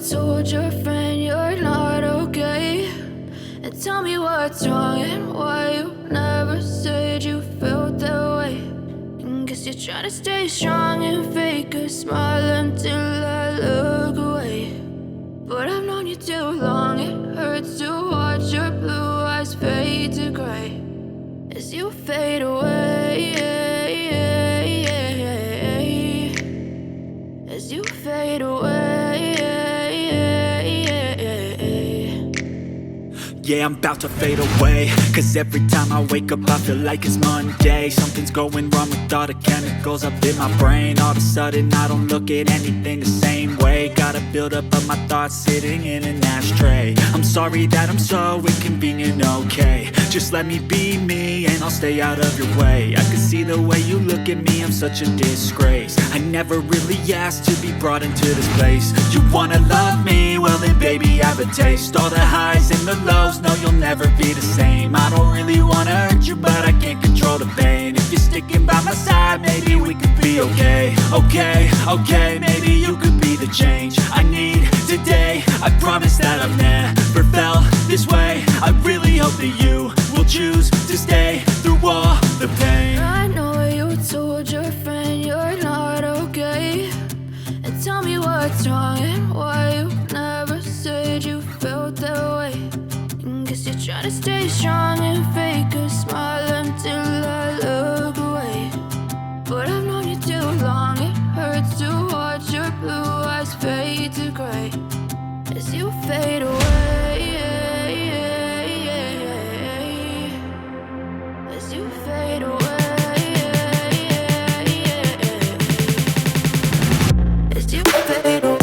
told your friend you're not okay? And tell me what's wrong and why you never said you felt that way. And guess you're trying to stay strong and fake a smile until I look away. But I've known you too long, it hurts to watch your blue eyes fade to gray as you fade away, as you fade away. Yeah, I'm about to fade away, cause every time I wake up I feel like it's Monday. Something's going wrong with all the chemicals up in my brain. All of a sudden I don't look at anything the same way. Got a buildup of my thoughts sitting in an ashtray. I'm sorry that I'm so inconvenient, okay? Just let me be me and I'll stay out of your way. I can see the way you look at me, I'm such a disgrace. I never really asked to be brought into this place. You wanna love me? Well then baby have a taste. All the highs and the lows, no you'll never be the same. I don't really wanna hurt you but I can't control the pain. If you're sticking by my side maybe we could be okay. Okay, maybe you could be the change I need today. I promise that I've never felt this way. I really hope that you will choose to stay through all the pain. I know you told your friend you're not okay. And tell me what's wrong and why you never said you felt that way. And guess you're trying to stay strong and fake a smile until I look away. But I've known you too long, it hurts to watch your blue eyes fade to gray as you fade away, as you fade away, as you fade away.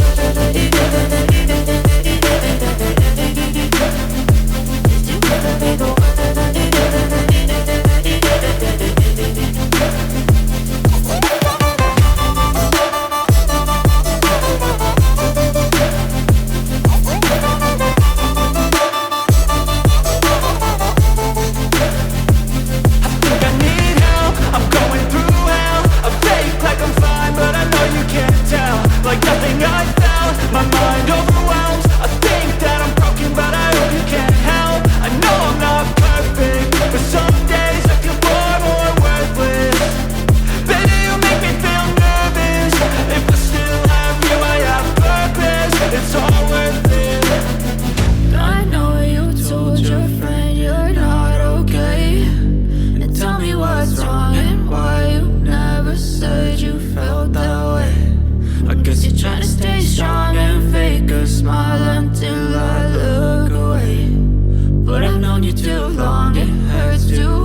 Smile until I look away. But I've known you too long, it hurts to